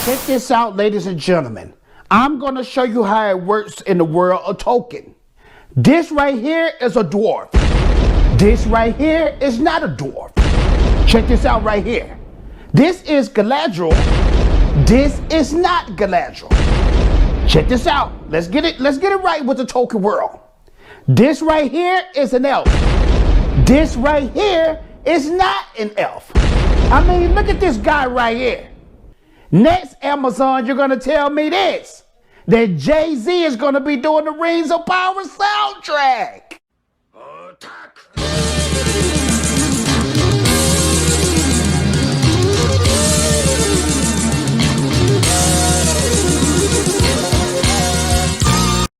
Check this out, ladies and gentlemen. I'm going to show you how it works in the world of Tolkien. This right here is a dwarf. This right here is not a dwarf. Check this out right here. This is Galadriel. This is not Galadriel. Check this out. Let's get it right with the Tolkien world. This right here is an elf. This right here is not an elf. I mean, look at this guy right here. Next, Amazon, you're going to tell me this, that Jay-Z is going to be doing the Rings of Power soundtrack. Attack.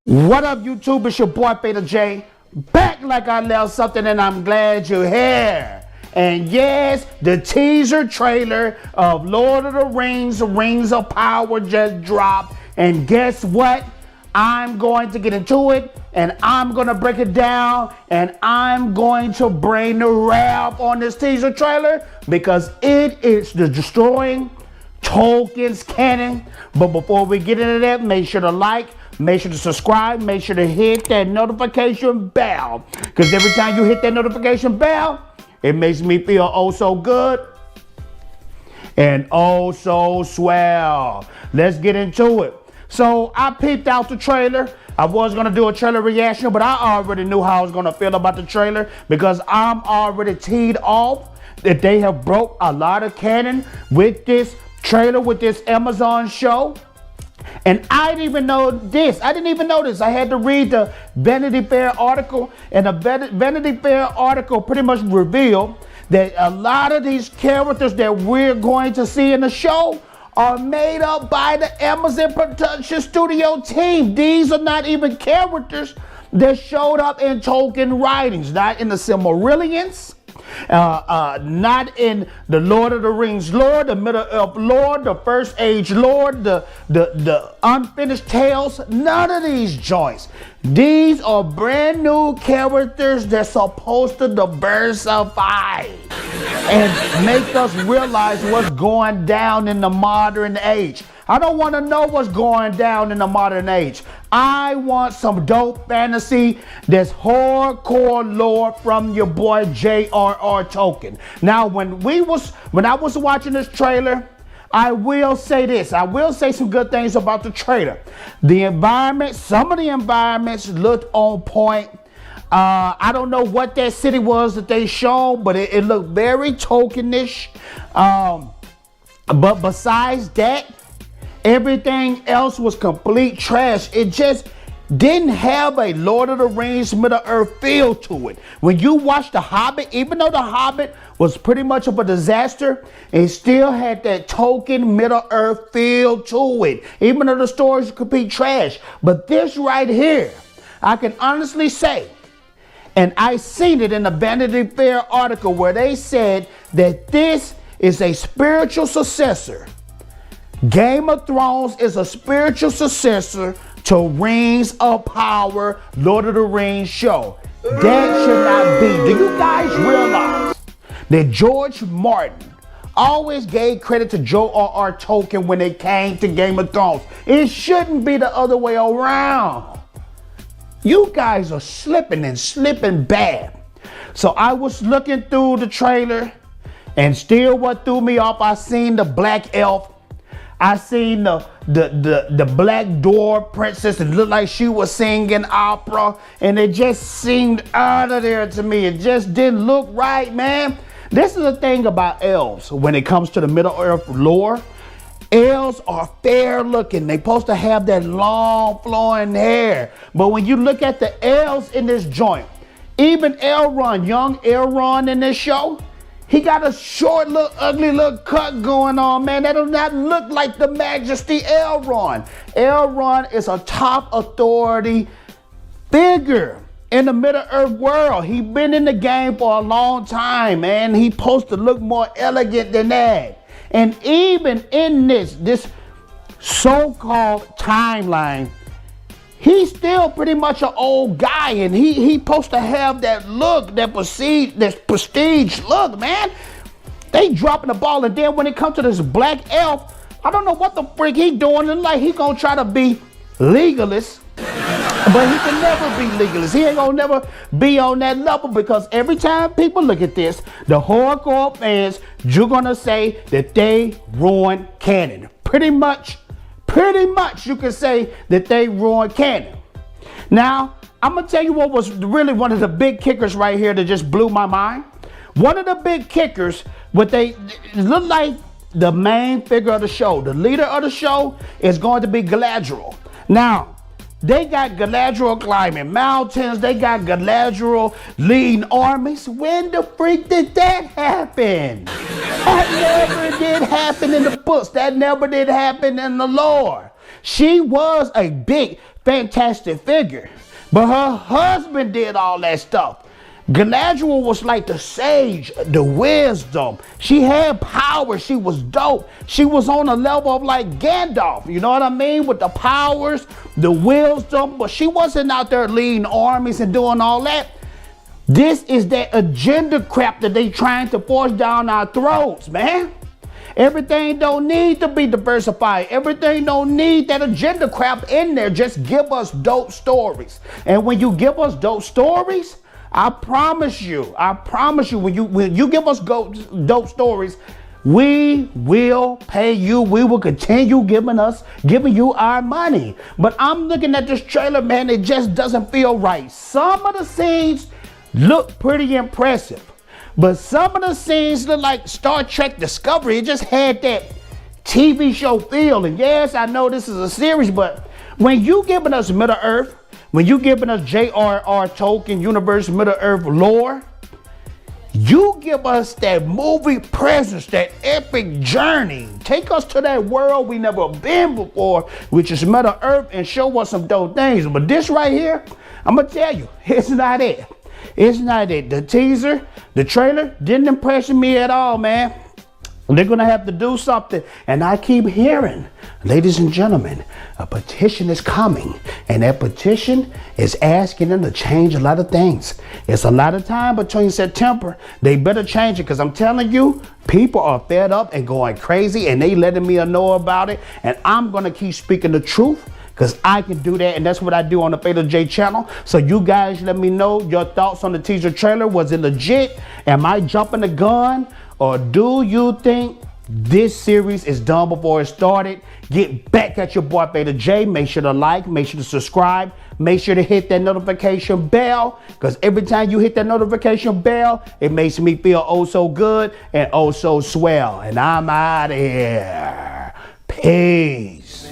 What up, YouTube? It's your boy, Beta J. Back like I left something, and I'm glad you're here. And yes, the teaser trailer of Lord of the Rings of Power just dropped. And guess what? I'm going to get into it, and I'm going to break it down, and I'm going to bring the rap on this teaser trailer because it is destroying Tolkien's canon. But before we get into that, make sure to like, make sure to subscribe, make sure to hit that notification bell. Because every time you hit that notification bell, it makes me feel oh so good and oh so swell. Let's get into it. So I peeped out the trailer. I was gonna do a trailer reaction, but I already knew how I was gonna feel about the trailer because I'm already teed off that they have broke a lot of canon with this trailer, with this Amazon show. And I didn't even know this. I had to read the Vanity Fair article, and the Vanity Fair article pretty much revealed that a lot of these characters that we're going to see in the show are made up by the Amazon production studio team. These are not even characters that showed up in Tolkien writings, not in the Silmarillions, not in the Lord of the Rings lore, the Middle-earth lore, the First Age lore, the unfinished tales. None of these joints. These are brand new characters that's supposed to diversify and make us realize what's going down in the modern age. I don't want to know what's going down in the modern age. I want some dope fantasy that's hardcore lore from your boy J.R.R. Tolkien. Now, when I was watching this trailer, I will say this. I will say some good things about the trailer. The environment, some of the environments looked on point. I don't know what that city was that they showed, but it looked very Tolkien-ish. But besides that, everything else was complete trash. It just didn't have a Lord of the Rings Middle-earth feel to it. When you watch The Hobbit, even though The Hobbit was pretty much of a disaster, it still had that Tolkien Middle-earth feel to it, even though the stories could be trash. But this right here, I can honestly say, and I seen it in the Vanity Fair article where they said that this is a spiritual successor. Game of Thrones is a spiritual successor to Rings of Power, Lord of the Rings show. That should not be. Do you guys realize that George Martin always gave credit to J.R.R. Tolkien when it came to Game of Thrones? It shouldn't be the other way around. You guys are slipping and slipping bad. So I was looking through the trailer, and still what threw me off, I seen the black elf. I seen the black dwarf princess. It looked like she was singing opera, and it just seemed out of there to me. It just didn't look right, man. This is the thing about elves when it comes to the Middle-earth lore. Elves are fair looking. They're supposed to have that long flowing hair. But when you look at the elves in this joint, even Elrond, young Elrond in this show, he got a short, little, ugly little cut going on, man. That does not look like the majesty Elrond. Elrond is a top authority figure in the Middle-earth world. He been in the game for a long time, man. He supposed to look more elegant than that. And even in this so-called timeline, he's still pretty much an old guy, and he supposed to have that look, that prestige look, man. They dropping the ball, and then when it comes to this black elf, I don't know what the freak he doing, and like he gonna try to be legalist, but he can never be legalist. He ain't gonna never be on that level, because every time people look at this, the hardcore fans, you're gonna say that they ruined canon. Pretty much you can say that they ruined canon. Now, I'm gonna tell you what was really one of the big kickers right here that just blew my mind. One of the big kickers, it looked like the main figure of the show, the leader of the show, is going to be Galadriel. Now, they got Galadriel climbing mountains. They got Galadriel leading armies. When the freak did that happen? That never did happen in the books. That never did happen in the lore. She was a big, fantastic figure, but her husband did all that stuff. Galadriel was like the sage, the wisdom. She had power. She was dope. She was on a level of like Gandalf, you know what I mean? With the powers, the wisdom, but she wasn't out there leading armies and doing all that. This is that agenda crap that they trying to force down our throats, man. Everything don't need to be diversified. Everything don't need that agenda crap in there. Just give us dope stories. And when you give us dope stories, I promise you, when you give us dope stories, we will pay you. We will continue giving you our money. But I'm looking at this trailer, man, it just doesn't feel right. Some of the scenes look pretty impressive, but some of the scenes look like Star Trek Discovery. It just had that TV show feel. And yes, I know this is a series, but when you giving us Middle Earth, when you giving us J.R.R. Tolkien universe, Middle Earth lore, you give us that movie presence, that epic journey. Take us to that world we never been before, which is Middle Earth, and show us some dope things. But this right here, I'm gonna tell you, it's not it. It's not it. The teaser, the trailer didn't impress me at all, man. They're gonna have to do something. And I keep hearing, ladies and gentlemen, a petition is coming. And that petition is asking them to change a lot of things. It's a lot of time between September. They better change it, because I'm telling you, people are fed up and going crazy, and they letting me know about it. And I'm gonna keep speaking the truth, because I can do that, and that's what I do on the Fatal J channel. So you guys let me know your thoughts on the teaser trailer. Was it legit? Am I jumping the gun? Or do you think this series is done before it started? Get back at your boy Fatal J. Make sure to like, make sure to subscribe, make sure to hit that notification bell, because every time you hit that notification bell, it makes me feel oh so good and oh so swell. And I'm out of here. Peace.